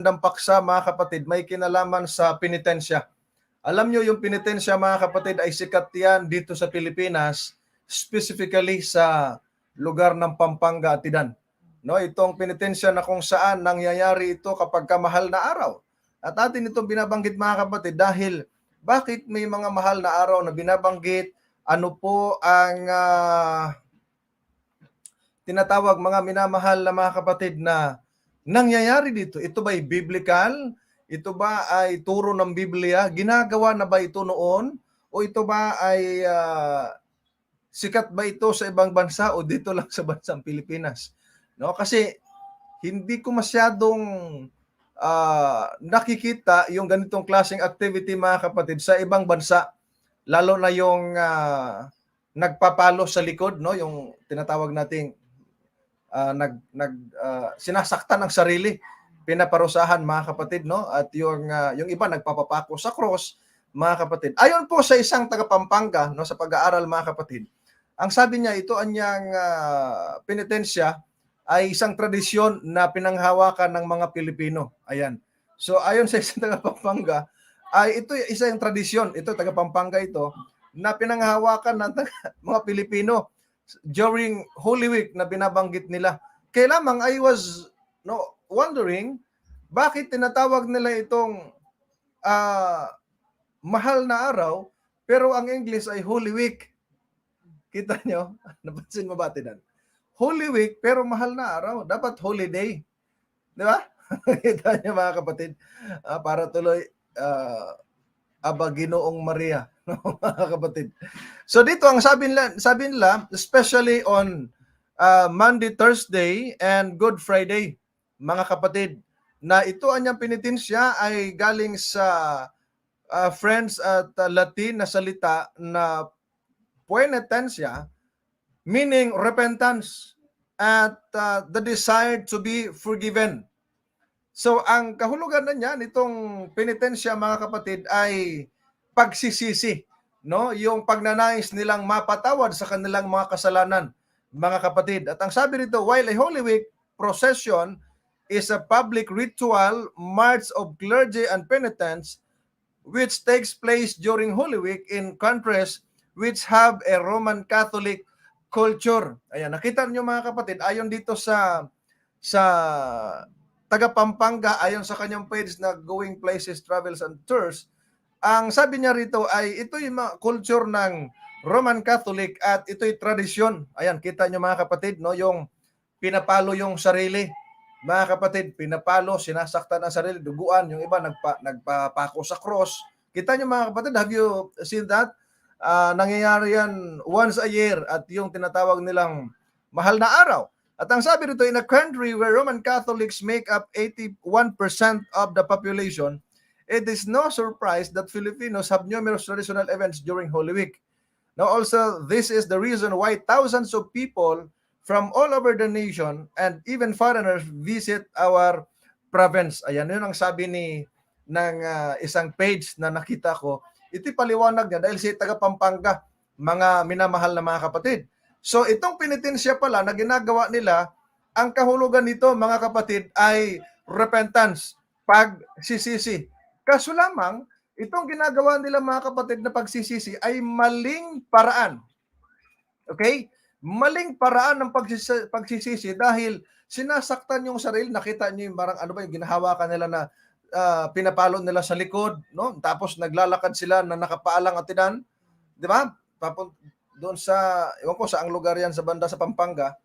magandang paksa mga kapatid, may kinalaman sa penitensya. Alam nyo yung penitensya mga kapatid ay sikat yan dito sa Pilipinas, specifically sa lugar ng Pampanga at Tidan. No, itong penitensya na kung saan nangyayari ito kapag mahal na araw. At atin itong binabanggit mga kapatid dahil bakit may mga mahal na araw na binabanggit? Ano po ang tinatawag mga minamahal na mga kapatid na nangyayari dito? Ito ba'y biblical? Ito ba ay turo ng Biblia? Ginagawa na ba ito noon? O ito ba ay sikat ba ito sa ibang bansa o dito lang sa bansang Pilipinas? No, kasi hindi ko masyadong nakikita yung ganitong klaseng activity mga kapatid sa ibang bansa, lalo na yung nagpapalo sa likod, no, yung tinatawag nating sinasaktan ng sarili, pinaparusahan mga kapatid, no, at yung iba nagpapapako sa cross mga kapatid. Ayon po sa isang taga Pampanga, no, sa pag-aaral mga kapatid, ang sabi niya ito anyang penitensya ay isang tradisyon na pinanghawakan ng mga Pilipino. Ayan. So ayon sa isang taga Pampanga, ay ito isang tradisyon, ito taga Pampanga ito, na pinanghawakan ng mga Pilipino during Holy Week na binabanggit nila. Kaya lamang I was wondering, bakit tinatawag nila itong mahal na araw, pero ang English ay Holy Week. Kita nyo? Napansin mo ba, Tidan? Holy Week, pero mahal na araw. Dapat holiday. Di ba? Kita nyo mga kapatid? Para tuloy, Aba Ginoong Maria. Mga kapatid. So dito, ang sabi nila, especially on Monday, Thursday, and Good Friday, mga kapatid, na ito anyang penitensya ay galing sa French at Latin na salita na penitensya, meaning repentance at the desire to be forgiven. So ang kahulugan na niyan itong penitensya mga kapatid ay pagsisisi, no? Yung pagnanais nilang mapatawad sa kanilang mga kasalanan, mga kapatid. At ang sabi rito, while a Holy Week procession is a public ritual march of clergy and penitents which takes place during Holy Week in countries which have a Roman Catholic culture. Ayan, nakita niyo mga kapatid, ayon dito sa taga Pampanga, ayon sa kanyang page na Going Places, Travels and Tours, ang sabi niya rito ay ito yung culture ng Roman Catholic at ito'y tradisyon. Ayan, kita niyo mga kapatid, no, yung pinapalo yung sarili. Mga kapatid, pinapalo, sinasaktan ang sarili, duguan, yung iba nagpapako sa cross. Kita niyo mga kapatid, have you seen that? Nangyayari yan once a year at yung tinatawag nilang mahal na araw. At ang sabi rito, in a country where Roman Catholics make up 81% of the population, it is no surprise that Filipinos have numerous traditional events during Holy Week. Now also, this is the reason why thousands of people from all over the nation and even foreigners visit our province. Ayan, yun ang sabi ng isang page na nakita ko. Ito'y paliwanag niya dahil si taga Pampanga, mga minamahal na mga kapatid. So itong penitensya pala na ginagawa nila, ang kahulugan nito mga kapatid ay repentance, pagsisisi. Kaso lamang, itong ginagawa nila mga kapatid na pagsisisi ay maling paraan. Okay? Maling paraan ng pagsisisi dahil sinasaktan yung sarili. Nakita niyo yung parang ano ba yung ginahawakan nila na pinapalo nila sa likod, no? Tapos naglalakad sila na nakapaalang at tinan, di ba? Doon sa, ewan ko saang lugar yan sa banda sa Pampanga,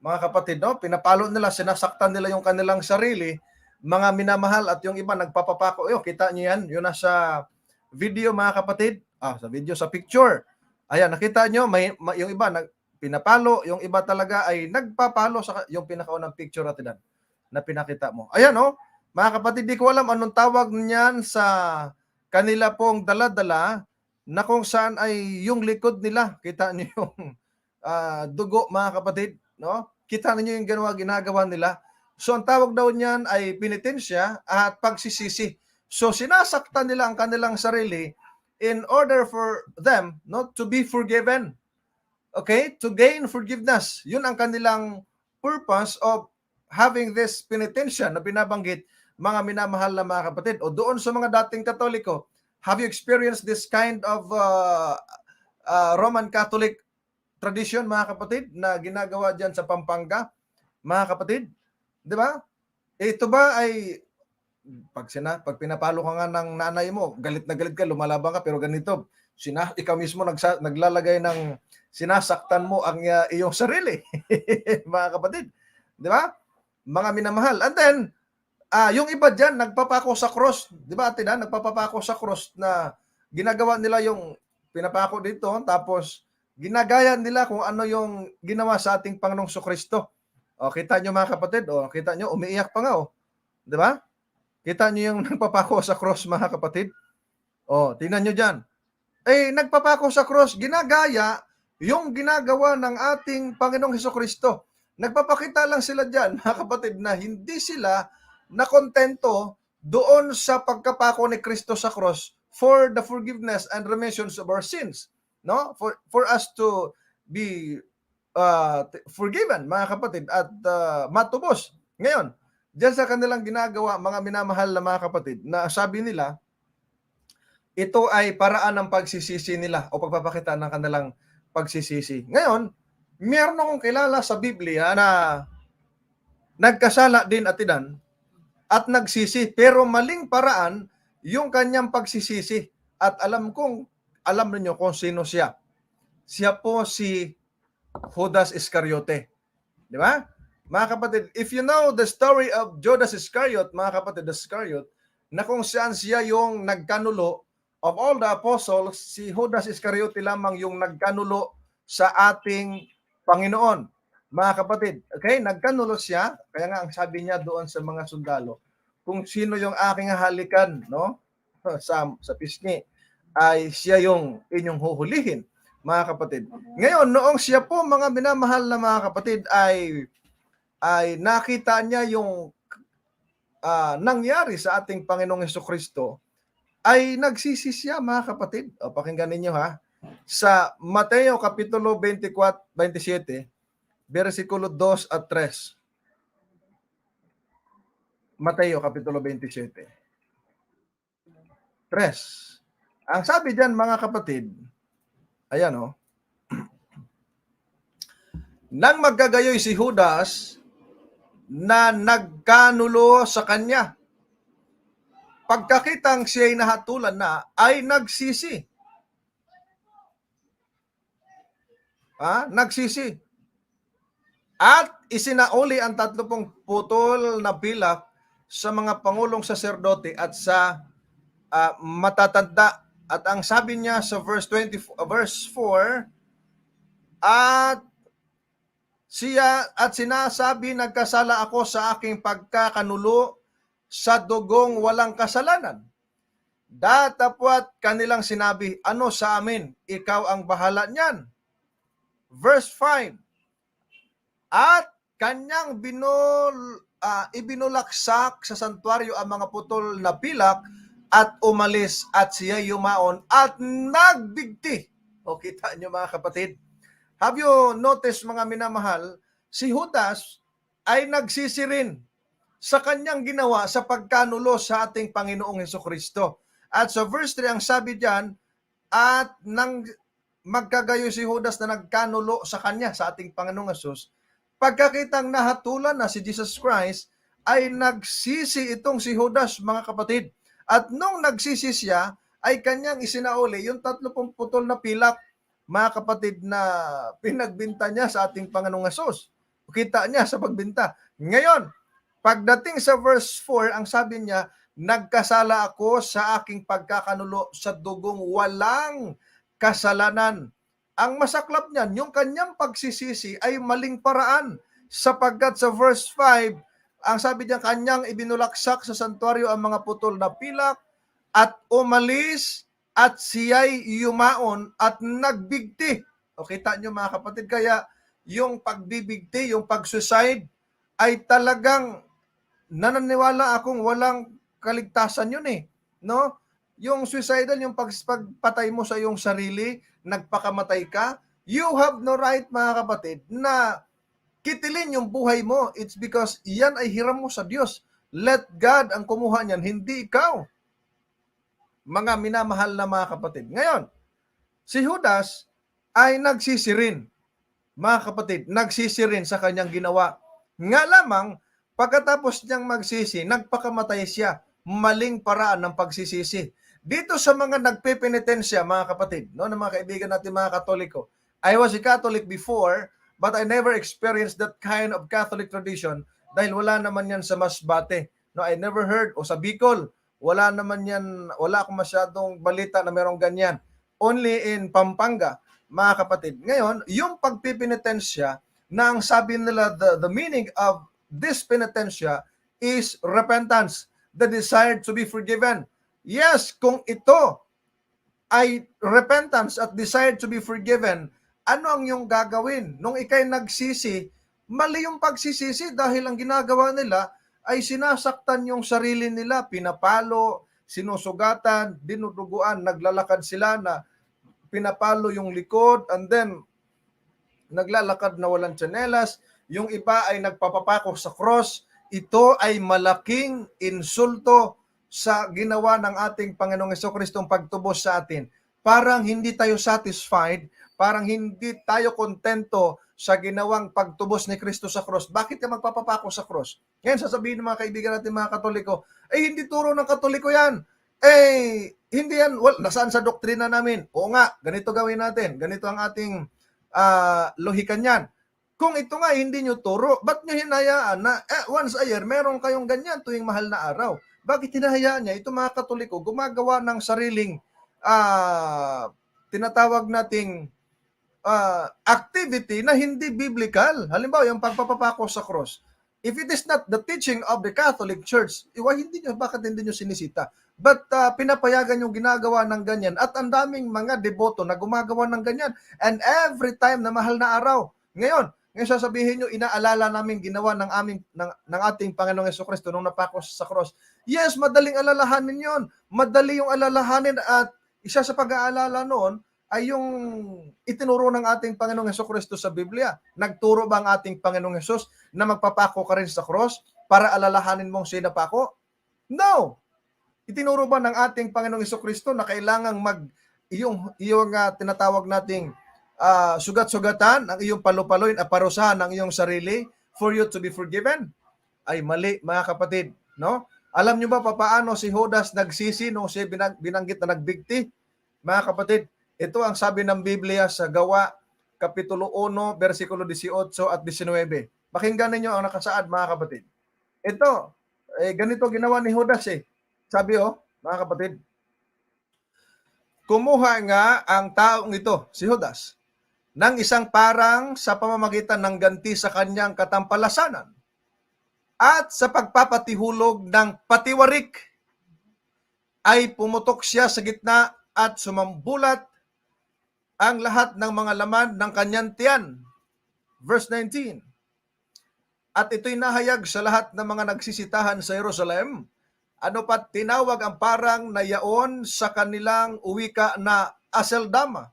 mga kapatid, no? Pinapalo nila, sinasaktan nila yung kanilang sarili, mga minamahal at yung iba nagpapapako. Kita niyo yan, yun nasa video mga kapatid, sa video, sa picture. Ayan, nakita niyo, yung iba pinapalo, yung iba talaga ay nagpapalo sa yung pinakaunang picture natin na pinakita mo. Ayan, mga kapatid, di ko alam anong tawag niyan sa kanila pong dala-dala na kung saan ay yung likod nila. Kita niyo yung dugo, mga kapatid, no? Kita niyo yung ginagawa nila. So ang tawag daw niyan ay penitensya at pagsisisi. So sinasaktan nila ang kanilang sarili in order for them not to be forgiven. Okay? To gain forgiveness. Yun ang kanilang purpose of having this penitensya na binabanggit mga minamahal na mga kapatid, o doon sa mga dating Katoliko, have you experienced this kind of Roman Catholic tradition, mga kapatid, na ginagawa dyan sa Pampanga, mga kapatid? Di ba? Ito ba ay pag pinapalo ka nga ng nanay mo, galit na galit ka, lumalaban ka, pero ganito, ikaw mismo naglalagay ng sinasaktan mo ang iyong sarili. Mga kapatid, di ba? Mga minamahal. And then, yung iba dyan, nagpapako sa cross. Di ba, Atin, nagpapako sa cross na ginagawa nila yung pinapako dito, tapos ginagaya nila kung ano yung ginawa sa ating Panginoong Kristo. O, kita nyo mga kapatid, o, kita nyo, umiiyak pa nga, o. Di ba? Kita nyo yung nagpapako sa cross, mga kapatid? O, tingnan nyo dyan. Nagpapako sa cross, ginagaya yung ginagawa ng ating Panginoong Kristo. Nagpapakita lang sila dyan, mga kapatid, na hindi sila nakontento doon sa pagkapako ni Kristo sa cross for the forgiveness and remissions of our sins. No? For us to be forgiven, mga kapatid, at matubos. Ngayon, diyan sa kanilang ginagawa, mga minamahal na mga kapatid, na sabi nila, ito ay paraan ng pagsisisi nila o pagpapakita ng kanilang pagsisisi. Ngayon, meron akong kilala sa Biblia na nagkasala din Atidan at nagsisi, pero maling paraan yung kanyang pagsisisi. At alam ninyo kung sino siya. Siya po si Judas Iscariote. Di ba? Mga kapatid, if you know the story of Judas Iscariot, mga kapatid, Iscariot, na kung saan siya yung nagkanulo of all the apostles, si Judas Iscariote lamang yung nagkanulo sa ating Panginoon. Mga kapatid, okay, nagkanulo siya, kaya nga ang sabi niya doon sa mga sundalo, kung sino yung aking halikan, no, sa pisngi, ay siya yung inyong huhulihin, mga kapatid. Ngayon, noong siya po, mga minamahal na mga kapatid, ay nakita niya yung nangyari sa ating Panginoong Jesucristo, ay nagsisi siya, mga kapatid. O, pakinggan ninyo ha. Sa Mateo Kapitulo 27, versikulo 2 at 3. Mateo Kapitulo 27. 3. Ang sabi diyan, mga kapatid, ayan o, nang magkagayoy si Judas na nagkanulo sa kanya, pagkakitang siya'y nahatulan na, ay nagsisi. Nagsisi. At isinauli ang 30 putol na pilak sa mga pangulong saserdote at sa matatanda. At ang sabi niya sa verse 4, at sinasabi, nagkasala ako sa aking pagkakanulo sa dugong walang kasalanan. Datapwat kanilang sinabi, ano sa amin? Ikaw ang bahala niyan. Verse 5, at kanyang ibinulaksak sa santuario ang mga putol na pilak at umalis at siya yumaon at nagbigti. O, kita nyo mga kapatid. Have you noticed, mga minamahal, si Judas ay nagsisi rin sa kanyang ginawa sa pagkanulo sa ating Panginoong Jesucristo. At sa verse 3, ang sabi diyan, at nang magkagayo si Judas na nagkanulo sa kanya, sa ating Panginoong Jesus, pagkakitang nahatulan na si Jesus Christ, ay nagsisi itong si Judas, mga kapatid. At nung nagsisi siya, ay kanyang isinauli yung 30 putol na pilak, mga kapatid, na pinagbinta niya sa ating Panginoong Jesus. Kita niya sa pagbinta. Ngayon, pagdating sa verse 4, ang sabi niya, nagkasala ako sa aking pagkakanulo sa dugong walang kasalanan. Ang masaklap niyan, yung kanyang pagsisisi ay maling paraan, sapagkat sa verse 5, ang sabi niya, kanyang ibinulaksak sa santuario ang mga putol na pilak at umalis at siya'y yumaon at nagbigti. O, kita niyo mga kapatid, kaya yung pagbibigti, yung pag-suicide, ay talagang nananiwala akong walang kaligtasan yun eh. No? Yung suicidal, yung pagpatay mo sa iyong sarili, nagpakamatay ka, you have no right, mga kapatid, na kitilin yung buhay mo. It's because yan ay hiram mo sa Diyos. Let God ang kumuha niyan, hindi ikaw. Mga minamahal na mga kapatid. Ngayon, si Judas ay nagsisi rin, mga kapatid, nagsisi rin sa kanyang ginawa. Nga lamang, pagkatapos niyang magsisi, nagpakamatay siya. Maling paraan ng pagsisisi. Dito sa mga nagpepenitensya, mga kapatid, no, ng mga kaibigan natin mga Katoliko, I was a Catholic before, but I never experienced that kind of Catholic tradition dahil wala naman yan sa Masbate. No, I never heard, o sa Bicol, wala naman yan, wala akong masyadong balita na merong ganyan. Only in Pampanga, mga kapatid. Ngayon, yung pagpipinitensya na ang sabi nila, the meaning of this penitensya is repentance, the desire to be forgiven. Yes, kung ito ay repentance at desire to be forgiven, ano ang iyong gagawin? Nung ikay nagsisi, mali yung pagsisisi dahil ang ginagawa nila ay sinasaktan yung sarili nila, pinapalo, sinusugatan, dinuduguan, naglalakad sila na pinapalo yung likod, and then naglalakad na walang tsinelas, yung iba ay nagpapapako sa cross. Ito ay malaking insulto sa ginawa ng ating Panginoong Jesucristong pagtubos sa atin. Parang hindi tayo satisfied, parang hindi tayo kontento sa ginawang pagtubos ni Kristo sa cross. Bakit ka magpapapako sa cross? Ngayon sasabihin ng mga kaibigan natin mga Katoliko, hindi turo ng Katoliko yan. Hindi yan, nasaan sa doktrina namin? Oo nga, ganito gawin natin. Ganito ang ating lohikan yan. Kung ito nga hindi nyo turo, ba't nyo hinayaan na once a year, meron kayong ganyan tuwing mahal na araw? Bakit hinahayaan niya? Ito mga Katoliko, gumagawa ng sariling tinatawag nating activity na hindi biblical. Halimbawa, yung pagpapapako sa cross. If it is not the teaching of the Catholic Church, bakit hindi nyo sinisita? But pinapayagan yung ginagawa ng ganyan at ang daming mga deboto na gumagawa ng ganyan. And every time na mahal na araw. Ngayon sasabihin nyo, inaalala namin ginawa ng ating Panginoong Jesucristo nung napako sa cross. Yes, madaling alalahanin yon. Madali yung alalahanin at isa sa pag-aalala noon ay yung itinuro ng ating Panginoong Jesucristo sa Biblia. Nagturo ba ang ating Panginoong Jesus na magpapako ka rin sa cross para alalahanin mong siya napako? No! Itinuro ba ng ating Panginoong Jesucristo na kailangang yung tinatawag nating sugat-sugatan, ang iyong palupaloyin, parusahan ang iyong sarili for you to be forgiven? Ay mali, mga kapatid. No? Alam nyo ba paano si Judas nagsisi nung siya binanggit na nagbigti? Mga kapatid, ito ang sabi ng Biblia sa Gawa, Kapitulo 1, versikulo 18 at 19. Pakinggan ninyo ang nakasaad, mga kapatid. Ito, ganito ginawa ni Judas Sabi mga kapatid, kumuha nga ang taong ito, si Judas, ng isang parang sa pamamagitan ng ganti sa kanyang katampalasanan at sa pagpapatihulog ng patiwarik ay pumutok siya sa gitna at sumambulat ang lahat ng mga laman ng kanyang tiyan. Verse 19. At ito'y nahayag sa lahat ng mga nagsisitahan sa Jerusalem. Ano pat tinawag ang parang na yaon sa kanilang uwika na Aseldama.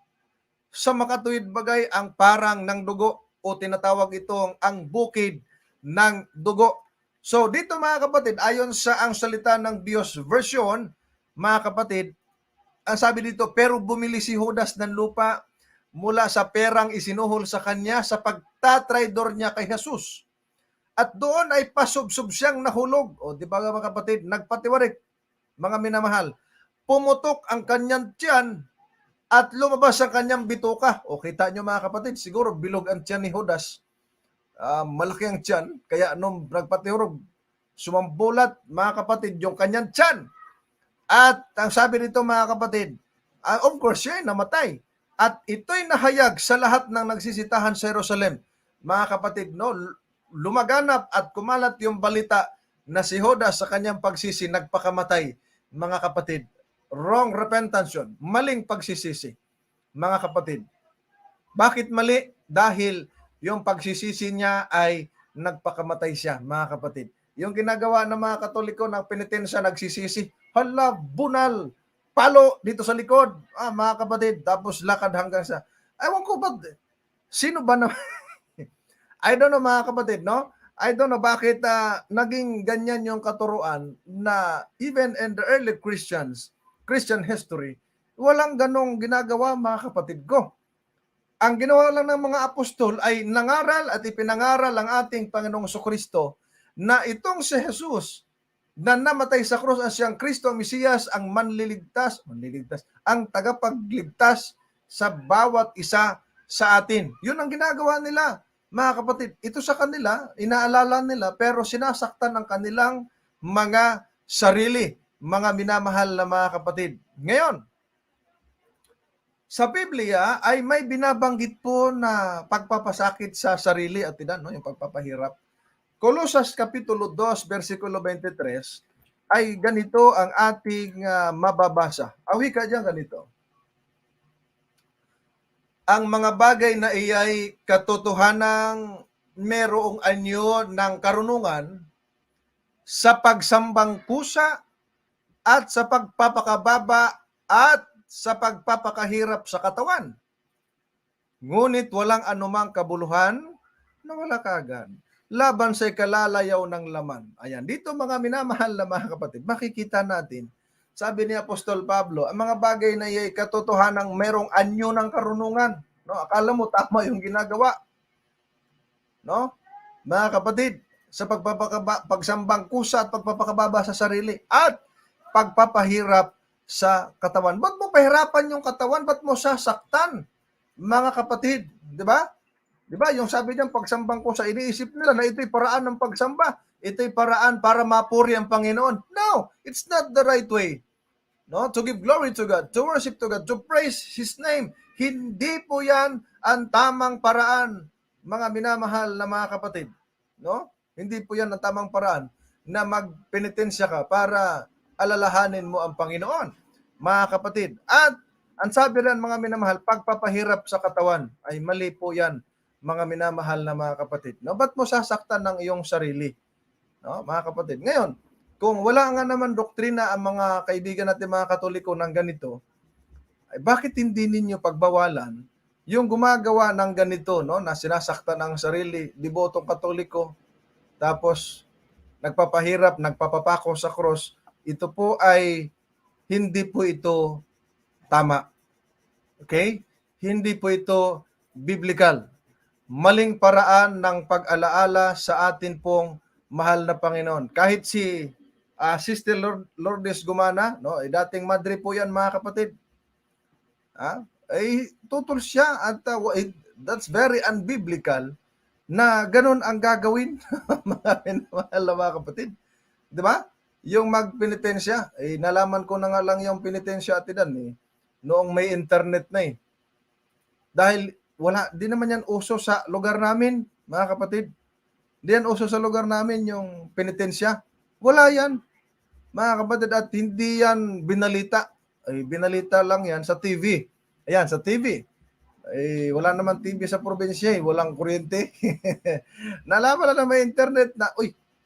Sa makatuwid bagay ang parang ng dugo o tinatawag itong ang bukid ng dugo. So dito mga kapatid, ayon sa ang salita ng Diyos version, mga kapatid, ang sabi dito, pero bumili si Judas ng lupa mula sa perang isinuhol sa kanya sa pagtatraidor niya kay Jesus. At doon ay pasubsob siyang nahulog. O di ba mga kapatid, nagpatiwarik, mga minamahal. Pumutok ang kanyang tiyan at lumabas ang kanyang bituka. O kita nyo mga kapatid, siguro bilog ang tiyan ni Judas. Malaki ang tiyan. Kaya nung nagpatiwarog, sumambulat mga kapatid yung kanyang tiyan. At ang sabi nito mga kapatid, of course siya ay namatay. At ito'y nahayag sa lahat ng nagsisitahan sa Jerusalem. Mga kapatid, no, lumaganap at kumalat yung balita na si Judas sa kanyang pagsisi nagpakamatay. Mga kapatid, wrong repentance yun. Maling pagsisisi. Mga kapatid. Bakit mali? Dahil yung pagsisisi niya ay nagpakamatay siya, mga kapatid. Yung ginagawa ng mga Katoliko ng penitensya, nagsisisi, hala, bunal, palo dito sa likod, mga kapatid, tapos lakad hanggang sa, ewan ko ba, sino ba na, I don't know mga kapatid, no? I don't know bakit naging ganyan yung katuruan na even in the early Christian history, walang ganong ginagawa mga kapatid ko. Ang ginawa lang ng mga apostol ay nangaral at ipinangaral ang ating Panginoong Kristo na itong si Jesus na namatay sa krus at siyang Kristo ang Mesiyas, ang manliligtas, ang tagapagligtas sa bawat isa sa atin. Yun ang ginagawa nila, mga kapatid. Ito sa kanila, inaalala nila, pero sinasaktan ang kanilang mga sarili, mga minamahal na mga kapatid. Ngayon, sa Biblia ay may binabanggit po na pagpapasakit sa sarili at tinan, no? Yung pagpapahirap. Colosas Kapitulo 2, versikulo 23, ay ganito ang ating mababasa. Awi ka dyan ganito. Ang mga bagay na iyay katotohanang merong anyo ng karunungan sa pagsambang kusa at sa pagpapakababa at sa pagpapakahirap sa katawan. Ngunit walang anumang kabuluhan na wala kaagad laban sa ikalalayaw ng laman. Ayan, dito mga minamahal na mga kapatid, makikita natin, sabi ni Apostol Pablo, ang mga bagay na iyay katotohanang merong anyo ng karunungan. No? Akala mo tama yung ginagawa. No? Mga kapatid, sa pagsambang kusa at pagpapakababa sa sarili at pagpapahirap sa katawan. Ba't mo pahirapan yung katawan? Ba't mo sasaktan? Mga kapatid, di ba? Di ba? Yung sabi niyan, pagsambang ko sa iniisip nila na ito'y paraan ng pagsamba. Ito'y paraan para mapuri ang Panginoon. No, it's not the right way. No, to give glory to God, to worship to God, to praise His name. Hindi po yan ang tamang paraan, mga minamahal na mga kapatid. No? Hindi po yan ang tamang paraan na magpenitensya ka para alalahanin mo ang Panginoon, mga kapatid. At ang sabi rin mga minamahal, pagpapahirap sa katawan ay mali po yan, mga minamahal na mga kapatid. No, ba't mo sasaktan ng iyong sarili? No, mga kapatid. Ngayon, kung wala nga naman doktrina ang mga kaibigan natin mga Katoliko ng ganito, ay bakit hindi ninyo pagbawalan yung gumagawa ng ganito, no, na sinasaktan ang sarili, debotong Katoliko, tapos nagpapahirap, nagpapapako sa cross, ito po ay hindi po ito tama. Okay? Hindi po ito biblical. Maling paraan ng pag-alaala sa atin pong mahal na Panginoon. Kahit si Sister Lourdes Gumana, no, dating madre po yan mga kapatid. Ay tutol siya at that's very unbiblical na ganun ang gagawin mga mahal na mga kapatid. Di ba? Yung magpenitensya, nalaman ko na nga lang yung penitensya atidan noong may internet na Dahil wala, di naman yan uso sa lugar namin, mga kapatid. Di yan uso sa lugar namin yung penitensya. Wala yan, mga kapatid, at hindi yan binalita. Binalita lang yan sa TV. Ayan, sa TV. Wala naman TV sa probinsya, walang kuryente. Nalaman na may internet na,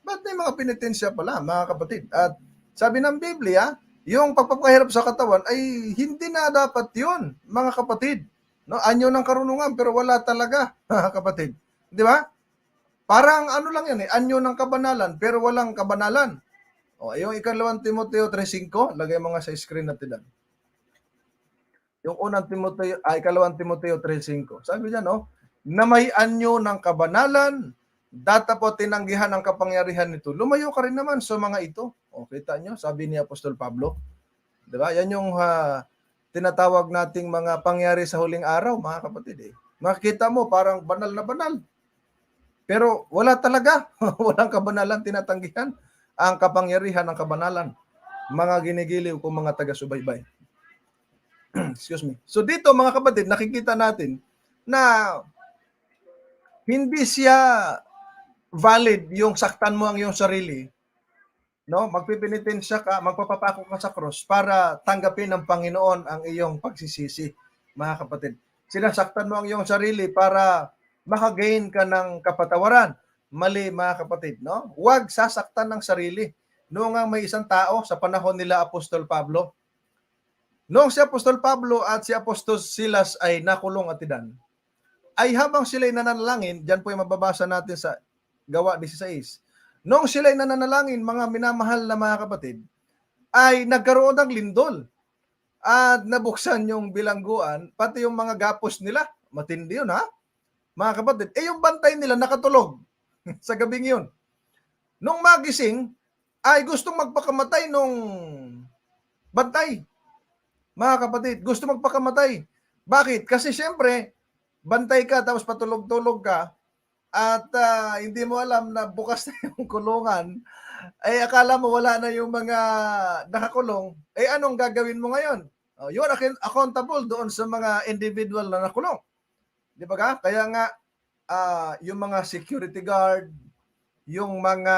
ba't may mga penitensya pala, mga kapatid? At sabi ng Biblia, yung pagpapahirap sa katawan ay hindi na dapat yun, mga kapatid. No, anyo ng karunungan pero wala talaga, kapatid. Di ba? Parang ano lang yan anyo ng kabanalan pero walang kabanalan. Yung ikalawang Timoteo 3:5, lagay mo nga sa screen natin. Yung unang Timoteo, ikalawang Timoteo 3:5. Sabi diyan, na may anyo ng kabanalan, datapot tinanggihan ang kapangyarihan nito. Lumayo ka rin naman sa mga ito. Kita nyo, sabi ni Apostol Pablo. Di ba? Yan yung tinatawag nating mga pangyari sa huling araw, mga kapatid. Makikita mo, parang banal na banal. Pero wala talaga. Walang kabanalan tinatanggihan. Ang kapangyarihan ng kabanalan. Mga ginigiliw kong mga taga-subaybay. Excuse me. So dito, mga kapatid, nakikita natin na hindi siya valid yung saktan mo ang iyong sarili. No, magpipinitensya ka, magpapapako ka sa cross para tanggapin ng Panginoon ang iyong pagsisisi, mga kapatid. Sinasaktan mo ang iyong sarili para makagain ka ng kapatawaran. Mali, mga kapatid, no? Huwag sasaktan ng sarili. Noong nga may isang tao sa panahon nila Apostol Pablo. Noong si Apostol Pablo at si Apostol Silas ay nakulong atidan, ay habang sila'y nananalangin, diyan po yung mababasa natin sa Gawa 16. Noong sila'y nananalangin, mga minamahal na mga kapatid, ay nagkaroon ng lindol at nabuksan yung bilangguan, pati yung mga gapos nila. Matindi yun, ha? Mga kapatid. Yung bantay nila nakatulog sa gabing yun. Nung magising, ay gustong magpakamatay nung bantay. Mga kapatid, gusto magpakamatay. Bakit? Kasi siyempre, bantay ka tapos patulog-tulog ka at hindi mo alam na bukas na yung kulungan, ay akala mo wala na yung mga nakakulong, anong gagawin mo ngayon? You are accountable doon sa mga individual na nakulong. Di ba ka? Kaya nga, yung mga security guard, yung mga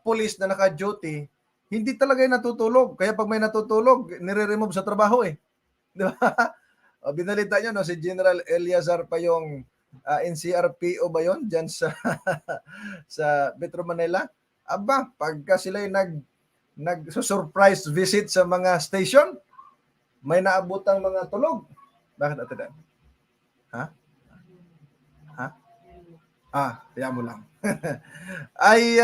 police na naka-duty, hindi talaga yung natutulog. Kaya pag may natutulog, nire-remove sa trabaho eh. Di ba? Binalita nyo, no, si General Eliazar pa yung NCRPO ba yun? Diyan sa, sa Metro Manila. Aba, pagka sila'y nag-surprise visit sa mga station, may naabutang mga tulog. Bakit ate Dan? Ha? Kaya mo lang. Ay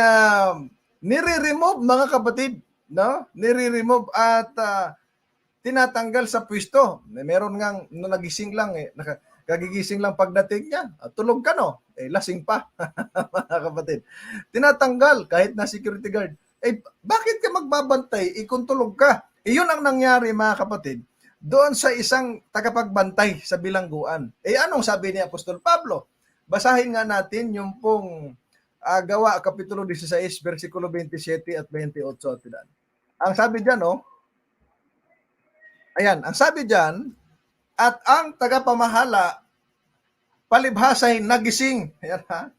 nire-remove mga kapatid, no? Nire-remove at tinatanggal sa pwesto. Meron ngang nagising lang kagigising lang pagdating niya. Tulog ka no? Lasing pa. Mga kapatid. Tinatanggal kahit na security guard. Bakit ka magbabantay? Kung tulog ka. Yun ang nangyari mga kapatid doon sa isang tagapagbantay sa bilangguan. Anong sabi ni Apostol Pablo? Basahin nga natin yung pong Gawa, Kapitulo 16, versikulo 27 at 28. Ang sabi dyan, ayan, ang sabi dyan, at ang tagapamahala, palibhasay nagising, ayan ha,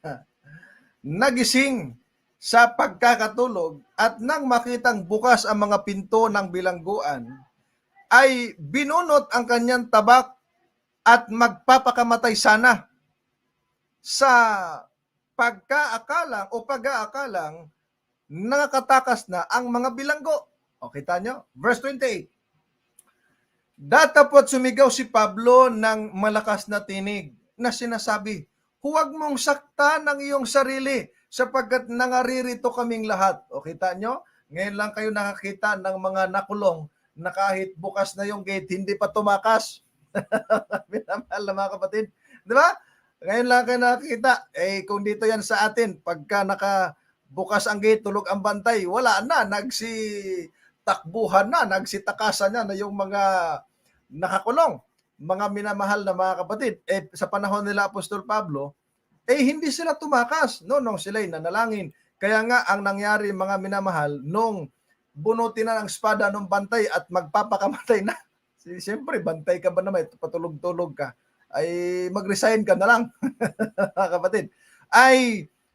nagising sa pagkakatulog at nang makitang bukas ang mga pinto ng bilangguan, ay binunot ang kanyang tabak at magpapakamatay sana sa pagkaakalang o pag-aakalang nakatakas na ang mga bilanggo. O kita nyo? Verse 28. Datapot sumigaw si Pablo ng malakas na tinig na sinasabi, huwag mong saktan ang iyong sarili sapagkat nangaririto kaming lahat. O kita nyo? Ngayon lang kayo nakakita ng mga nakulong na kahit bukas na yung gate, hindi pa tumakas. Minamahal na mga kapatid. Di ba? Ngayon lang kayo nakakita. Kung dito yan sa atin, pagka nakabukas ang gate, tulog ang bantay, wala na. Nagsitakbuhan na, nagsitakasan na yung mga nakakulong. Mga minamahal na mga kapatid. Sa panahon nila Apostol Pablo, hindi sila tumakas nung sila'y nanalangin. Kaya nga, ang nangyari mga minamahal, nung bunutin na ng espada ng bantay at magpapakamatay na, siyempre, bantay ka ba naman, patulog-tulog ka, ay mag-resign ka na lang, kapatid.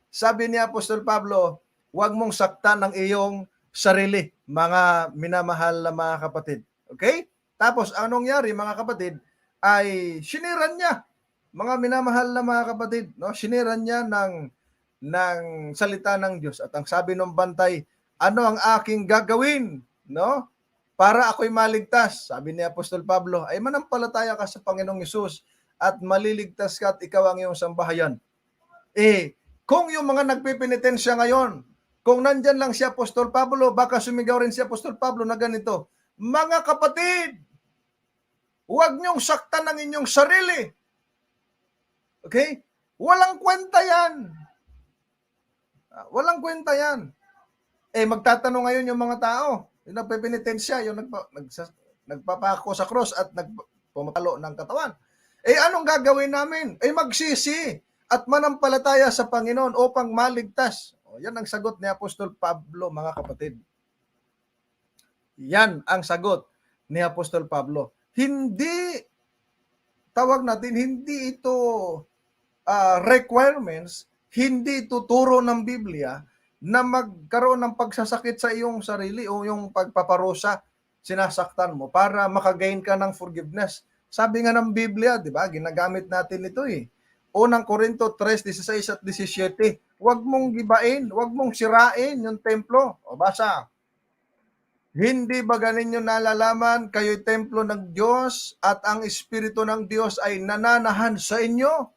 Sabi ni Apostol Pablo, huwag mong saktan ang iyong sarili, mga minamahal na mga kapatid. Okay? Tapos, anong nangyari, mga kapatid, ay siniran niya, mga minamahal na mga kapatid, no? Siniran niya ng salita ng Diyos. At ang sabi ng bantay, ano ang aking gagawin, no? Para ako'y maligtas. Sabi ni Apostol Pablo, ay manampalataya ka sa Panginoong Hesus at maliligtas ka at ikaw ang iyong sambahayan. Kung yung mga nagpipinitensya ngayon, kung nandyan lang si Apostol Pablo, baka sumigaw rin si Apostol Pablo na ganito, mga kapatid, huwag niyong saktan ang inyong sarili. Okay? Walang kwenta yan. Walang kwenta yan. Magtatanong ngayon yung mga tao, yung nagpipinitensya, yung nagpapako sa cross at nagpumapalo ng katawan. Anong gagawin namin? Magsisi at manampalataya sa Panginoon upang maligtas. Yan ang sagot ni Apostol Pablo, mga kapatid. Yan ang sagot ni Apostol Pablo. Hindi, tawag natin, hindi ito requirements, hindi tuturo ng Biblia na magkaroon ng pagsasakit sa iyong sarili o yung pagpaparusa, sinasaktan mo para makagain ka ng forgiveness. Sabi nga ng Biblia, di ba, ginagamit natin ito Unang Korinto 3:16 at 17. Huwag mong gibain, huwag mong sirain yung templo. O basa. Hindi ba ganinyo nalalaman, kayo'y templo ng Diyos at ang Espiritu ng Diyos ay nananahan sa inyo?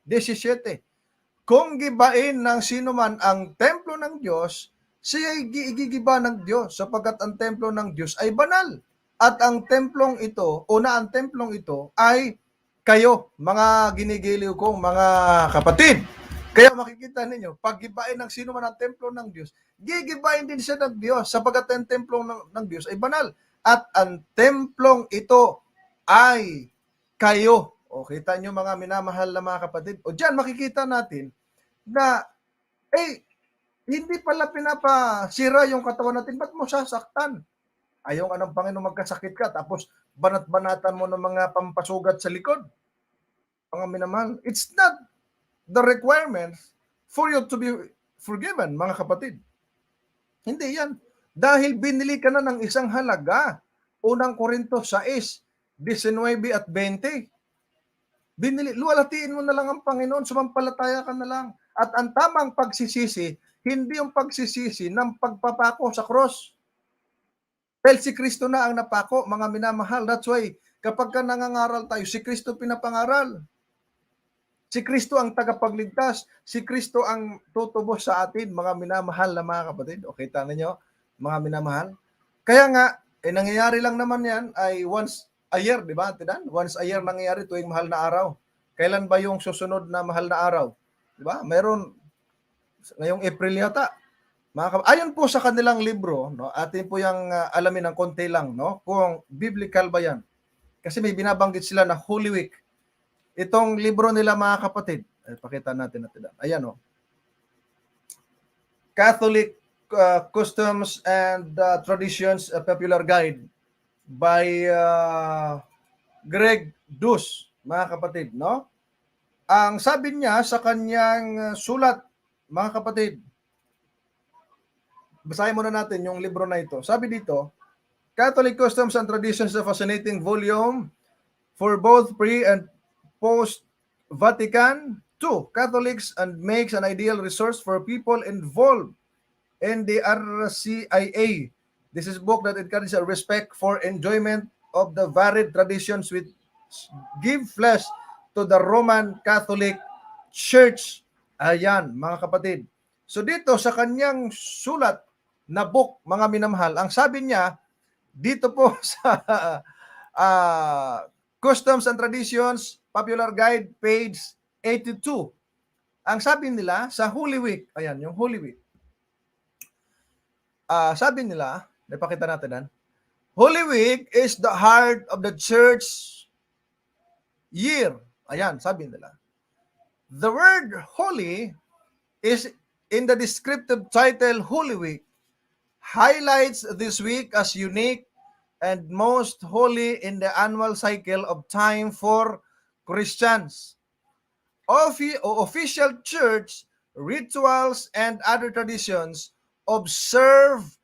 17. Kung gibain ng sino man ang templo ng Diyos, siya ay gigiba ng Diyos sapagkat ang templo ng Diyos ay banal. At ang templong ito, ang templong ito ay kayo, mga ginigiliw kong mga kapatid. Kaya makikita ninyo, pag gibain ng sino man ang templo ng Diyos, gigibain din siya ng Diyos sapagkat ang templo ng Diyos ay banal. At ang templong ito ay kayo. O kita nyo mga minamahal na mga kapatid. O dyan makikita natin na hindi pala pinapasira yung katawan natin. Ba't mo sasaktan? Ayaw nga ng Panginoon magkasakit ka tapos banat-banatan mo ng mga pampasugat sa likod. Mga minamahal. It's not the requirement for you to be forgiven, mga kapatid. Hindi yan. Dahil binili ka na ng isang halaga. Unang Korinto 6, 19 at 20. Binili, luwalhatiin mo na lang ang Panginoon, sumampalataya ka na lang. At ang tamang pagsisisi, hindi yung pagsisisi ng pagpapako sa cross. Dahil si Kristo na ang napako, mga minamahal. That's why, kapag ka nangangaral tayo, si Kristo pinapangaral. Si Kristo ang tagapagligtas. Si Kristo ang tutubos sa atin, mga minamahal na mga kapatid. O kita ninyo, mga minamahal. Kaya nga, nangyayari lang naman yan ay once a year, di ba? Once a year nangyayari tuwing mahal na araw. Kailan ba yung susunod na mahal na araw? Di ba? Meron ngayong April yata. Ayon po sa kanilang libro, no, atin po yung alamin ng konti lang, no, kung biblical ba yan. Kasi may binabanggit sila na Holy Week. Itong libro nila mga kapatid, pakita natin. Ayan, no. Catholic Customs and Traditions, a Popular Guide by Greg Dus, mga kapatid, no? Ang sabi niya sa kanyang sulat, mga kapatid, basahin muna natin yung libro na ito. Sabi dito, Catholic Customs and Traditions, a fascinating volume for both pre- and post-Vatican II Catholics and makes an ideal resource for people involved in the RCIA. This is a book that encourages a respect for enjoyment of the varied traditions which give flesh to the Roman Catholic Church. Ayan, mga kapatid. So dito sa kanyang sulat na book, mga minamahal, ang sabi niya, dito po sa Customs and Traditions, Popular Guide, page 82. Ang sabi nila sa Holy Week, ayan, yung Holy Week. Sabi nila, napakita natin yan, Holy Week is the heart of the church year. Ayan, sabi nila. The word holy is in the descriptive title Holy Week, highlights this week as unique and most holy in the annual cycle of time for Christians. Official church rituals and other traditions observed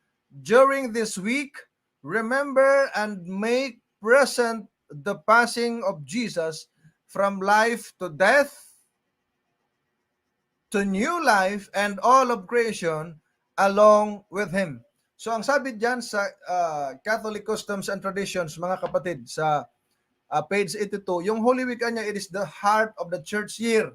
during this week remember and make present the passing of Jesus from life to death to new life and all of creation along with Him. So ang sabi dyan sa Catholic Customs and Traditions, mga kapatid, sa page 82, yung Holy Week niya, it is the heart of the church year.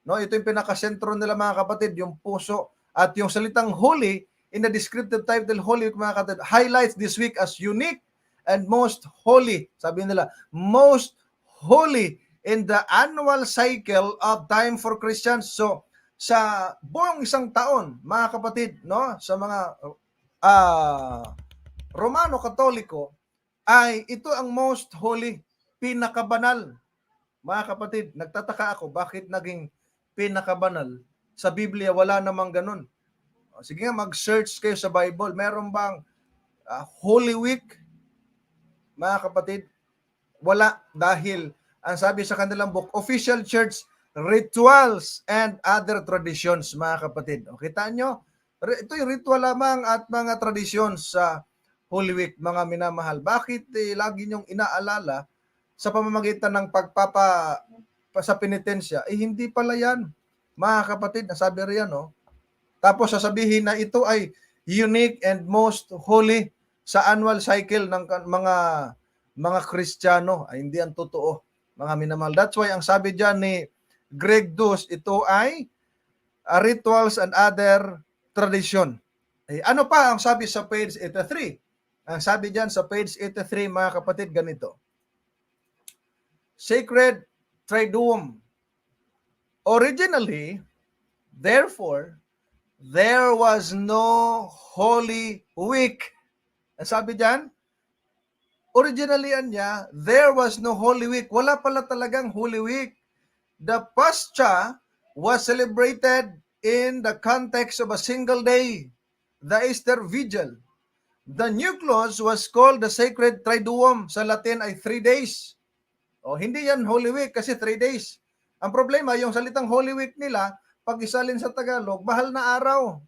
No, ito yung pinakasentro nila, mga kapatid, yung puso. At yung salitang holy, in the descriptive title Holy Week, mga kapatid, highlights this week as unique and most holy. Sabi nila, most holy in the annual cycle of time for Christians. So, sa buong isang taon, mga kapatid, no, sa mga Romano Katoliko, ay ito ang most holy, pinakabanal. Mga kapatid, nagtataka ako bakit naging pinakabanal. Sa Biblia, wala namang ganun. Sige nga, mag-search kayo sa Bible. Meron bang Holy Week? Mga kapatid, wala. Dahil, ang sabi sa kanilang book, official church rituals and other traditions, mga kapatid. O, kita nyo? Ito yung ritual lamang at mga tradisyon sa Holy Week, mga minamahal. Bakit lagi nyong inaalala sa pamamagitan ng sa penitensya? Hindi pala yan, mga kapatid. Nasabi riyan, no? Tapos sasabihin na ito ay unique and most holy sa annual cycle ng mga Kristiyano. Ay hindi ang totoo, mga minamahal. That's why ang sabi diyan ni Greg Dus, ito ay rituals and other tradition. Ano pa ang sabi sa page 83? Ang sabi diyan sa page 83, mga kapatid, ganito. Sacred Triduum. Originally, therefore, there was no Holy Week. Ang sabi diyan, originally niya, there was no Holy Week. Wala pala talagang Holy Week. The Pascha was celebrated in the context of a single day, the Easter Vigil. The nucleus was called the Sacred Triduum. Sa Latin ay 3 days. Hindi yan Holy Week kasi 3 days. Ang problema, yung salitang Holy Week nila, pag isalin sa Tagalog, mahal na araw.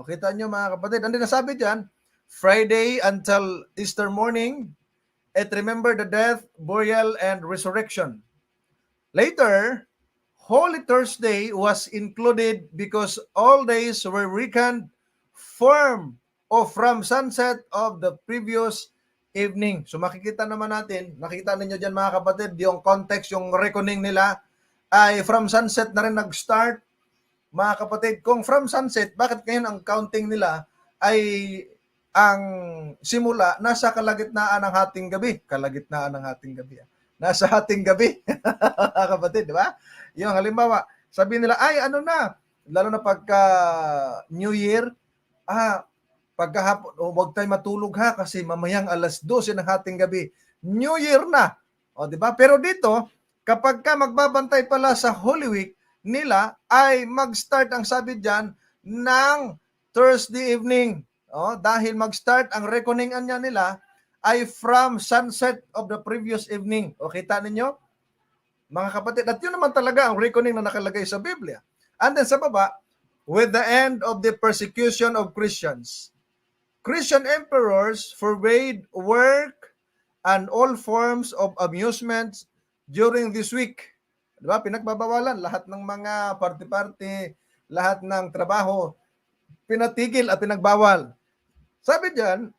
Kita nyo, mga kapatid. Ang nasabi dyan, Friday until Easter morning, and remember the death, burial, and resurrection. Later, Holy Thursday was included because all days were reckoned from sunset of the previous evening. So makikita naman natin, nakita ninyo dyan, mga kapatid, yung context, yung reckoning nila ay from sunset na rin nag-start. Mga kapatid, kung from sunset, bakit ngayon ang counting nila ay ang simula nasa kalagitnaan ng hating gabi? Kalagitnaan ng hating gabi. Nasa hating gabi. Kapatid, di ba? Yung halimbawa, sabi nila, ay ano na, lalo na pagka New Year, pagkahapon, huwag tayo matulog ha kasi mamayang alas 12 ng hating gabi. New Year na. Di ba? Pero dito, kapag ka magbabantay pala sa Holy Week, nila ay mag-start ang sabi diyan ng Thursday evening. Dahil mag-start ang reckoning niya nila ay from sunset of the previous evening. Kita ninyo? Mga kapatid, at yun naman talaga ang reckoning na nakalagay sa Biblia. And then sa baba, with the end of the persecution of Christians, Christian emperors forbade work and all forms of amusements during this week. Diba? Pinagbabawalan lahat ng mga party-party, lahat ng trabaho, pinatigil at pinagbawal. Sabi diyan,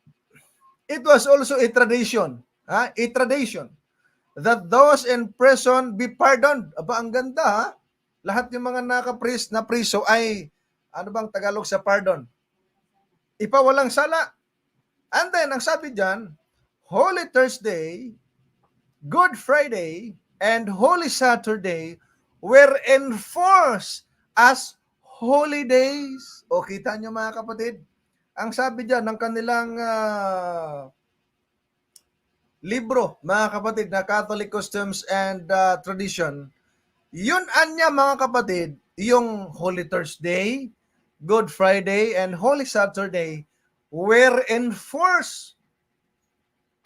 it was also a tradition, that those in prison be pardoned. Aba, ang ganda, ha? Lahat yung mga na priso ay, ano bang Tagalog sa pardon? Ipawalang sala. And then, ang sabi diyan, Holy Thursday, Good Friday, and Holy Saturday were enforced as holy days. Kita nyo, mga kapatid? Ang sabi diyan ng kanilang libro, mga kapatid, na Catholic Customs and Tradition, yun anya, mga kapatid, yung Holy Thursday, Good Friday, and Holy Saturday were enforced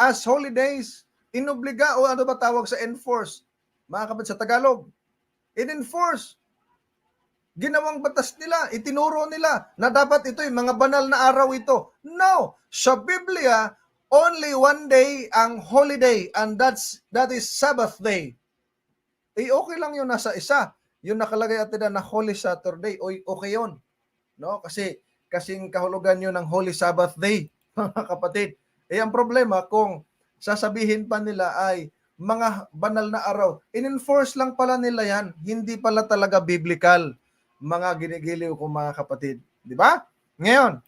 as holy days. Inobliga, o ano ba tawag sa enforce? Mga kapatid, sa Tagalog, in-enforce. Ginawang batas nila, itinuro nila na dapat ito yung mga banal na araw ito. No! Sa Biblia, only one day ang holiday, and that is Sabbath day. Okay lang yun nasa isa. Yung nakalagay atin na Holy Saturday, okay yun. No? Kasi kasing kahulugan yun ng Holy Sabbath day, mga kapatid. Ang problema, kung sasabihin pa nila ay mga banal na araw, in-enforce lang pala nila yan, hindi pala talaga biblical, mga ginigiliw ko, mga kapatid. Di ba? Ngayon,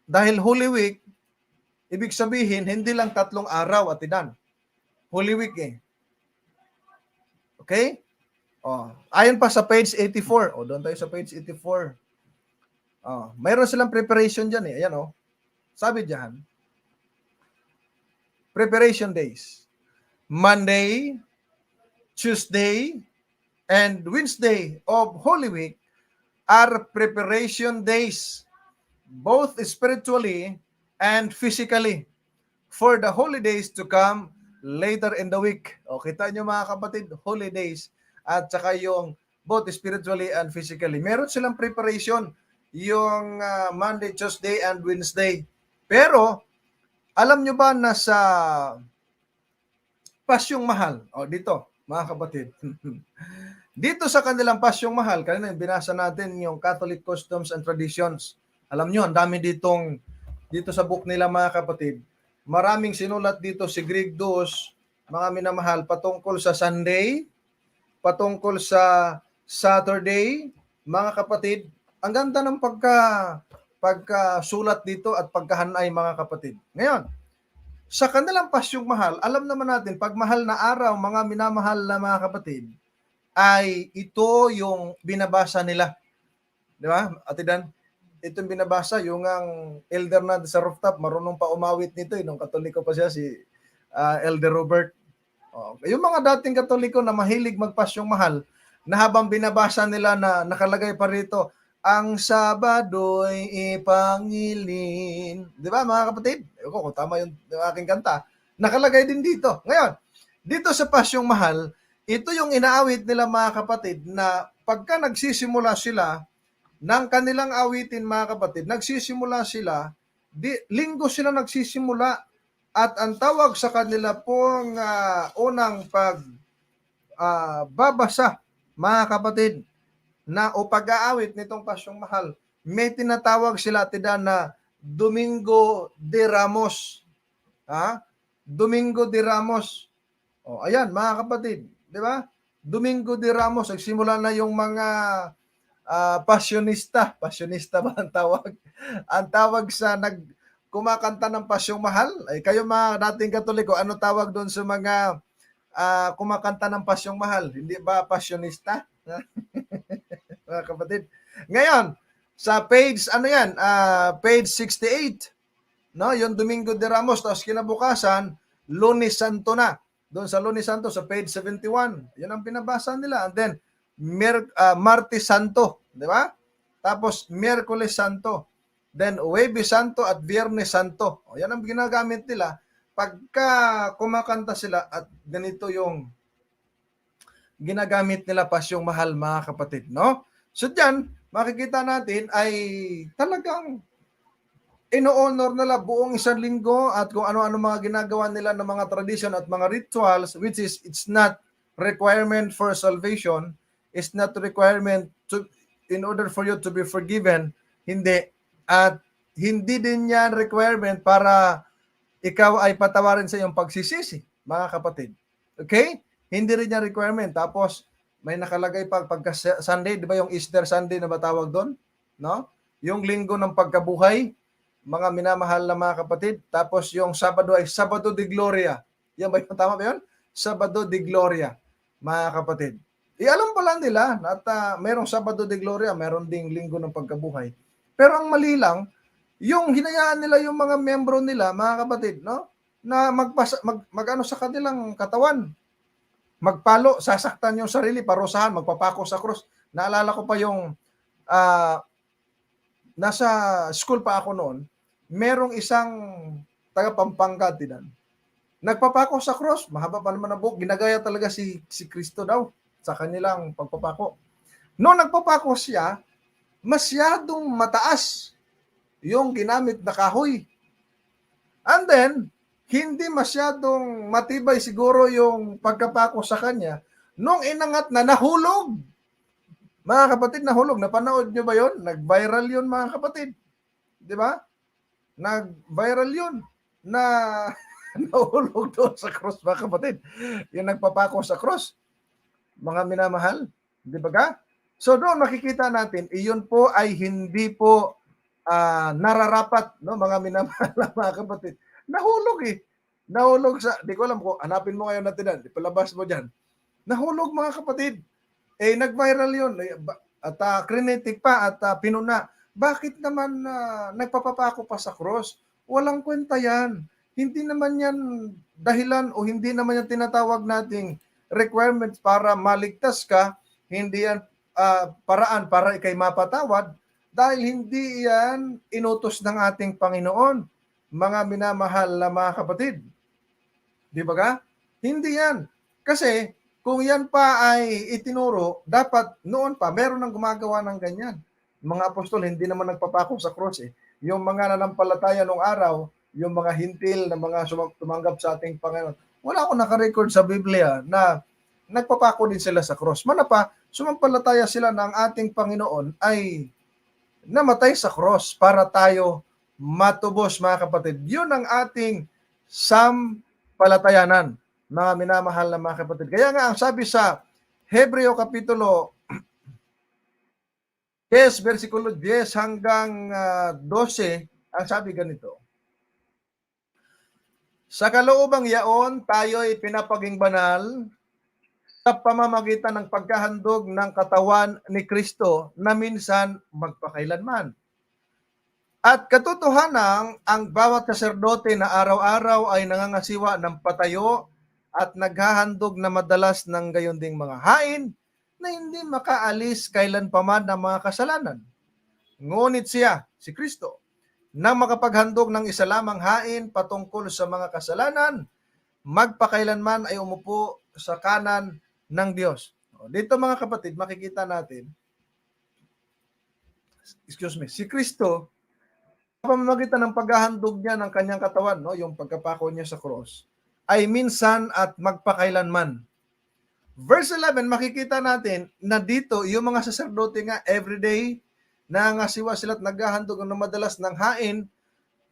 dahil Holy Week, ibig sabihin, hindi lang 3 araw, atinan. Holy Week Okay? Ayon pa sa page 84. Doon tayo sa page 84. Mayroon silang preparation dyan Ayan Sabi dyan, preparation days. Monday, Tuesday, and Wednesday of Holy Week are preparation days, both spiritually and physically, for the holy days to come later in the week. Kita nyo, mga kapatid, holy days at saka yung both spiritually and physically. Meron silang preparation yung Monday, Tuesday, and Wednesday. Pero, alam nyo ba na sa Pasyong Mahal, dito, mga kapatid, dito sa kanilang Pasyong Mahal, kanina binasa natin yung Catholic Customs and Traditions. Alam nyo, ang dami dito sa book nila, mga kapatid. Maraming sinulat dito si Greg Dos, mga minamahal, patungkol sa Sunday, patungkol sa Saturday, mga kapatid, ang ganda ng pagkasulat dito at pagkahanay, mga kapatid. Ngayon, sa kanilang pasyong mahal, alam naman natin, pag mahal na araw, mga minamahal na mga kapatid, ay ito yung binabasa nila. Di ba, Ate Dan? Ito yung binabasa, yung ang elder na sa rooftop, marunong pa umawit nito, nung Katoliko pa siya, si Elder Robert. Yung mga dating Katoliko na mahilig magpasyong mahal, na habang binabasa nila na nakalagay pa rito, ang Sabado'y ipangilin. Di ba, mga kapatid? Ewan ko kung tama yung aking kanta. Nakalagay din dito. Ngayon, dito sa pasyong mahal, ito yung inaawit nila, mga kapatid, na pagka nagsisimula sila ng kanilang awitin, mga kapatid, nagsisimula sila, linggo sila nagsisimula, at ang tawag sa kanila pong unang babasa, mga kapatid, na o pag-aawit nitong pasyong mahal, may tinatawag sila, Tida, na Domingo de Ramos. Domingo de Ramos. Ayan, mga kapatid, di ba? Domingo de Ramos, nagsimula na yung mga pasyonista. Pasyonista ba ang tawag? Ang tawag sa kumakanta ng pasyong mahal, ay kayo mga dating Katoliko, ano tawag doon sa mga kumakanta ng pasyong mahal? Hindi ba pasyonista? Mga kapatid. Ngayon, sa page, page 68, no? Yung Domingo de Ramos, tapos kinabukasan, Lunes Santo na. Doon sa Lunes Santo, sa page 71, yun ang pinabasa nila. And then, Martes Santo, di ba? Tapos, Miyerkules Santo. Then, Huwebes Santo at Viernes Santo. Yan ang ginagamit nila pagka kumakanta sila, at ganito yung ginagamit nila pasyong mahal, mga kapatid, no? So, dyan, makikita natin ay talagang ino-honor nila buong isang linggo at kung ano-ano mga ginagawa nila ng mga tradition at mga rituals, which is, it's not requirement for salvation, it's not requirement in order for you to be forgiven, hindi. At hindi din yan requirement para ikaw ay patawarin sa iyong pagsisisi, mga kapatid. Okay? Hindi rin yan requirement. Tapos, may nakalagay pagka Sunday, di ba yung Easter Sunday na batawag doon? No? Yung linggo ng pagkabuhay, mga minamahal na mga kapatid. Tapos yung Sabado ay Sabado de Gloria. Yan ba yung tama ba yun? Sabado de Gloria, mga kapatid. Alam pa lang nila at merong Sabado de Gloria, meron ding linggo ng pagkabuhay. Pero ang mali lang, yung hinayaan nila yung mga membro nila, mga kapatid, no? Na magano sa kanilang katawan. Magpalo, sasaktan yung sarili, parusahan, magpapako sa krus. Naalala ko pa yung nasa school pa ako noon, merong isang taga Pampanga, Tinan. Nagpapako sa cross, mahaba pa naman ang buhok, ginagaya talaga si Kristo daw sa kanilang pagpapako. Noong nagpapako siya, masyadong mataas yung ginamit na kahoy. And then, hindi masyadong matibay siguro yung pagkapako sa kanya. Nung inangat na, nahulog. Mga kapatid, nahulog. Napanood nyo ba yun? Nag-viral yun, mga kapatid. Di ba? Nag-viral yun na nahulog doon sa cross, mga kapatid. Yung nagpapako sa cross. Mga minamahal. Di ba ka? So doon makikita natin, iyon po ay hindi po nararapat, no, mga minamahal, mga kapatid. Nahulog eh. Nahulog di ko alam kung hanapin mo ngayon natin, ipalabas mo dyan. Nahulog, mga kapatid. Nag-viral yun. At krinetik pa at pinuna. Bakit naman nagpapapako pa sa cross? Walang kwenta yan. Hindi naman yan dahilan o hindi naman yan tinatawag nating requirements para maligtas ka. Hindi yan paraan para ikay mapatawad dahil hindi yan inutos ng ating Panginoon, mga minamahal na mga kapatid. Di ba ka? Hindi yan. Kasi kung yan pa ay itinuro, dapat noon pa, meron nang gumagawa ng ganyan. Mga apostol, hindi naman nagpapako sa cross eh. Yung mga nanampalataya nung araw, yung mga hintil na mga tumanggap sa ating Panginoon, wala akong nakarecord sa Biblia na nagpapako din sila sa cross. Manapa, sumampalataya sila na ang ating Panginoon ay namatay sa cross para tayo matubos, mga kapatid. Yun ang ating sampalatayanan, mga minamahal na mga kapatid. Kaya nga, ang sabi sa Hebreo Kapitulo Yes, versikulo 10 hanggang 12, ang sabi ganito. Sa kaloobang yaon, tayo'y pinapaging banal sa pamamagitan ng pagkahandog ng katawan ni Kristo na minsan magpakailanman. At katotohanan, ang bawat saserdote na araw-araw ay nangangasiwa ng patayo at naghahandog na madalas ng gayon ding mga hain na hindi makaalis kailanpaman ng mga kasalanan. Ngunit siya, si Kristo, nang makapaghandog ng isa lamang hain patungkol sa mga kasalanan, magpakailanman ay umupo sa kanan ng Diyos. Dito mga kapatid, makikita natin, si Kristo, sa pamamagitan ng paghahandog niya ng kanyang katawan, no, yung pagkapako niya sa cross, ay minsan at magpakailanman. Verse 11, makikita natin na dito, yung mga saserdote nga, everyday, nangasiwa sila at naghahandog ng madalas ng hain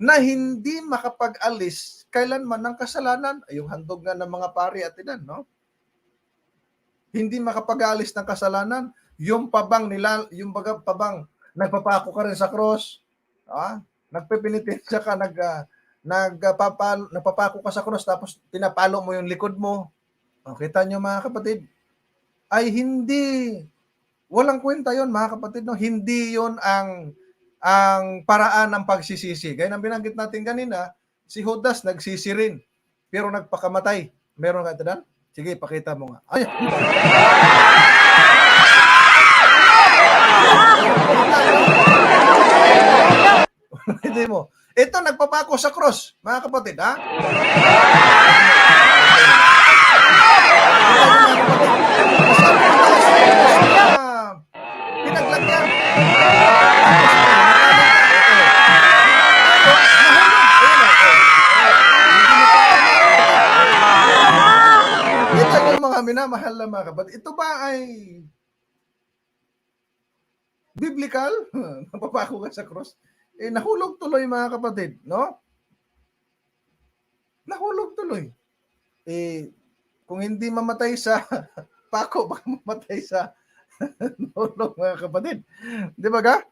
na hindi makapag-alis kailanman ng kasalanan. Ay, yung handog nga ng mga pari at ilan, no? Hindi makapag-alis ng kasalanan. Yung pabang nila, yung pabang, nagpapako ka rin sa cross, nagpipinitensya ka, nagpapako ka sa cross, tapos pinapalo mo yung likod mo. Kita nyo mga kapatid, ay hindi, walang kwenta yon mga kapatid, no? Hindi yon ang paraan ng pagsisisi. Gaya ng binanggit natin kanina, si Judas nagsisi rin, pero nagpakamatay. Meron ka ito. Sige, pakita mo nga. Ay! Hindi mo. Ito, nagpapako sa cross, mga kapatid, ha? Pinaglagyan. Ito yung mga minamahal na mga kapatid. Ito ba ay biblical? Napapako ka sa cross? Nahulog tuloy mga kapatid, no? Nahulog tuloy. Kung hindi mamatay sa pako, baka mamatay sa nahulog mga kapatid. Di ba ga?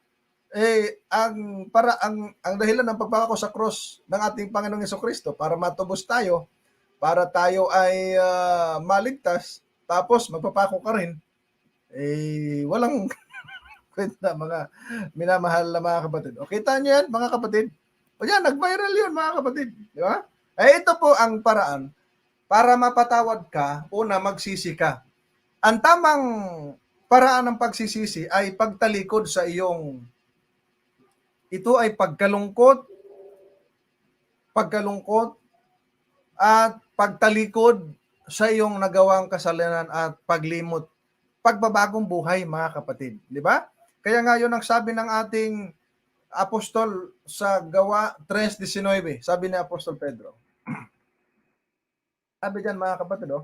Ang dahilan ng pagpako sa cross ng ating Panginoong Jesucristo para matubos tayo, para tayo ay maligtas, tapos magpapako ka rin, walang kwenta mga minamahal na mga kapatid. O kita nyo yan mga kapatid? O yan, nag-viral yun mga kapatid. Di ba? Ito po ang paraan para mapatawad ka, una magsisi ka. Ang tamang paraan ng pagsisisi ay pagtalikod sa iyong, ito ay pagkalungkot at pagtalikod sa iyong nagawang kasalanan at paglimot, pagbabagong buhay mga kapatid. Di ba? Kaya nga yun ang sabi ng ating apostol sa Gawa 3:19. Sabi ni Apostol Pedro. Sabi dyan mga kapatid,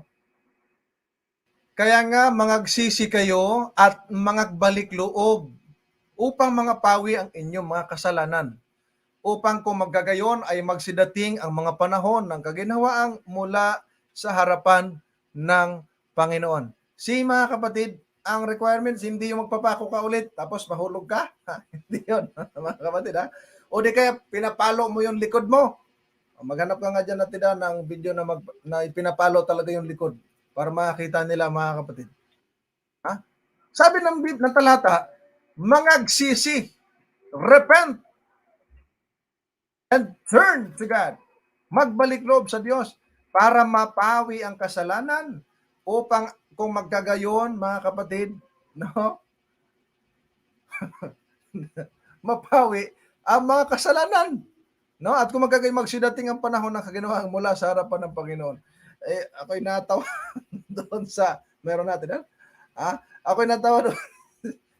kaya nga mangagsisi kayo at mangagbalik loob upang mangapawi ang inyong mga kasalanan. Upang kung maggagayon ay magsidating ang mga panahon ng kaginhawaang mula sa harapan ng Panginoon. Mga kapatid, ang requirements, hindi yung magpapako ka ulit, tapos mahulog ka. Hindi yun, mga kapatid, ha? O di kaya, pinapalo mo yung likod mo. Maghanap ka nga dyan natin ng video na pinapalo talaga yung likod para makita nila, mga kapatid. Ha? Sabi ng talata, mangagsisi, repent, and turn to God. Magbalik loob sa Diyos para mapawi ang kasalanan upang kung magkagayon, mga kapatid, no? Mapawi ang mga kasalanan, no? At kung magkagayon, magsidating ang panahon ng kaginawang mula sa harapan ng Panginoon. Ako'y natawa doon sa, meron natin, ha? Ako'y natawa doon,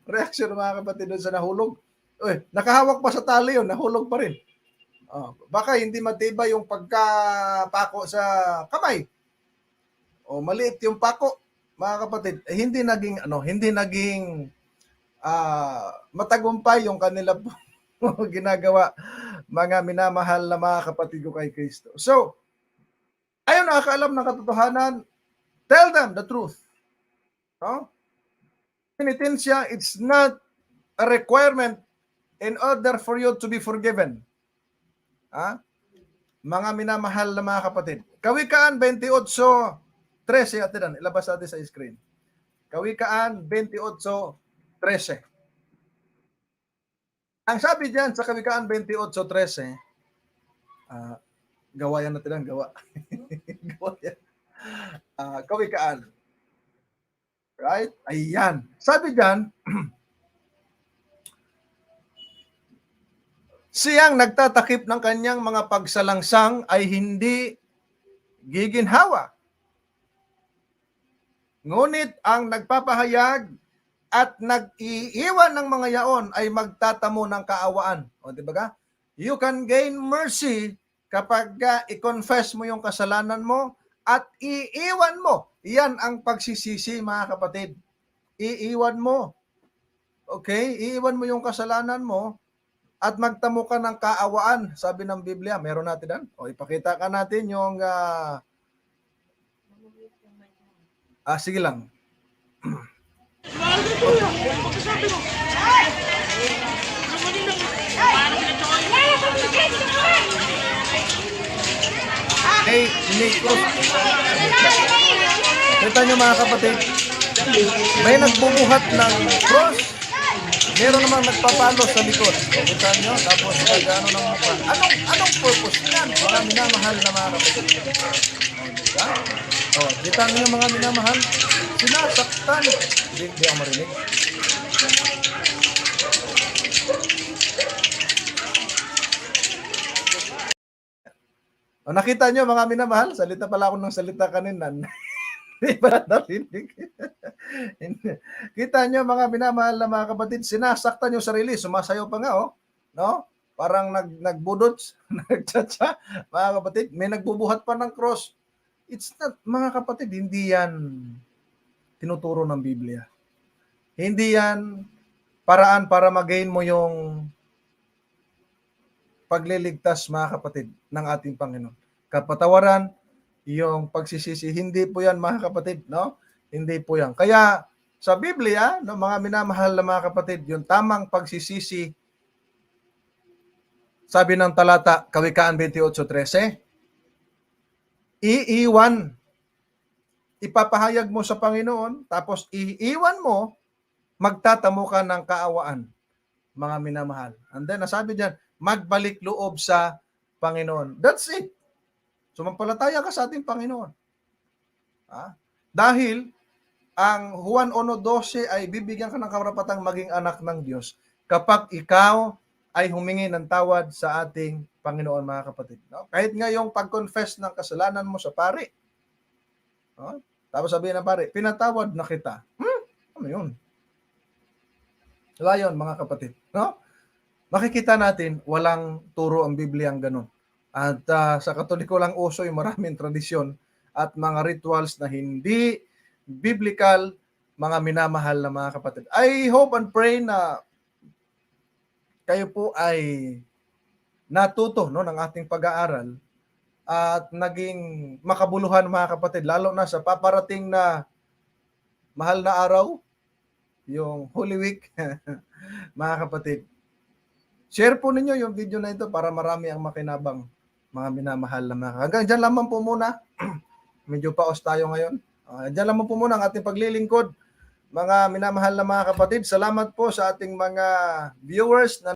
reaction ng mga kapatid doon sa nahulog. Nakahawak pa sa tali yun, nahulog pa rin. Baka hindi matibay yung pagkapako sa kamay. Maliit yung pako, mga kapatid, hindi naging matagumpay yung kanila ginagawa, mga minamahal na mga kapatid ko kay Kristo. So, ayaw nakakaalam ng katotohanan, tell them the truth. Penitensya, it's not a requirement in order for you to be forgiven. Mga minamahal na mga kapatid. Kawikaan 28:13. Atinan, ilabas natin sa screen. Kawikaan 28:13. Ang sabi diyan sa Kawikaan 28:13, gawa yan natin ang gawa. Gawa yan. Kawikaan. Right? Ayan. Sabi diyan, siyang nagtatakip ng kanyang mga pagsalangsang ay hindi giginhawa. Ngunit ang nagpapahayag at nag-iiwan ng mga yaon ay magtatamo ng kaawaan. O, di ba ka? You can gain mercy kapag i-confess mo yung kasalanan mo at iiwan mo. Iyan ang pagsisisi, mga kapatid. Iiwan mo. Okay? Iiwan mo yung kasalanan mo at magtamo ka ng kaawaan, sabi ng Biblia. Meron natin dan. O, ipakita ka natin yung sige lang. Hey, kita nyo mga kapatid, may nagbubuhat ng cross, meron namang nagpapalo sa likod. Kita nyo, tapos gano ng mukha. Anong purpose yan? Mga minamahal na mga kapatid. Kita nyo mga minamahal, sinasaktan. Hindi ako marinig. Nakita nyo mga minamahal, salita pala ako ng salita kanina. Hindi pala narinig. Kita nyo mga minamahal na mga kapatid, sinasaktan yung sarili, sumasayaw pa nga, no? Parang nagbudot, nagtsatsa, mga kapatid, may nagbubuhat pa ng cross. It's not, mga kapatid, hindi yan tinuturo ng Biblia. Hindi yan paraan para magain mo yung pagliligtas, mga kapatid, ng ating Panginoon. Kapatawaran, yung pagsisisi, hindi po yan, mga kapatid, no? Hindi po yan. Kaya sa Biblia, no, mga minamahal na mga kapatid, yung tamang pagsisisi, sabi ng talata, Kawikaan 28:13, iiwan, ipapahayag mo sa Panginoon, tapos iiwan mo, magtatamo ka ng kaawaan, mga minamahal. And then, nasabi diyan, magbalik loob sa Panginoon. That's it. Sumampalataya ka sa ating Panginoon. Dahil, ang Juan 1:12 ay bibigyan ka ng karapatang maging anak ng Diyos kapag ikaw ay humingi ng tawad sa ating Panginoon, mga kapatid. No? Kahit nga yung pag-confess ng kasalanan mo sa pari. No? Tapos sabihin ng pari, pinatawad na kita. Ano yun? Wala yun, mga kapatid. No? Makikita natin, walang turo ang Biblia ang ganun. At sa Katoliko lang uso yung maraming tradisyon at mga rituals na hindi biblical, mga minamahal na mga kapatid. I hope and pray na kayo po ay natuto, no, ng ating pag-aaral at naging makabuluhan, mga kapatid, lalo na sa paparating na mahal na araw, yung Holy Week. Mga kapatid, share po ninyo yung video na ito para marami ang makinabang, mga minamahal na mga. Hanggang dyan lamang po muna. Medyo paos tayo ngayon. Dyan lamang po muna ang ating paglilingkod, mga minamahal na mga kapatid. Salamat po sa ating mga viewers na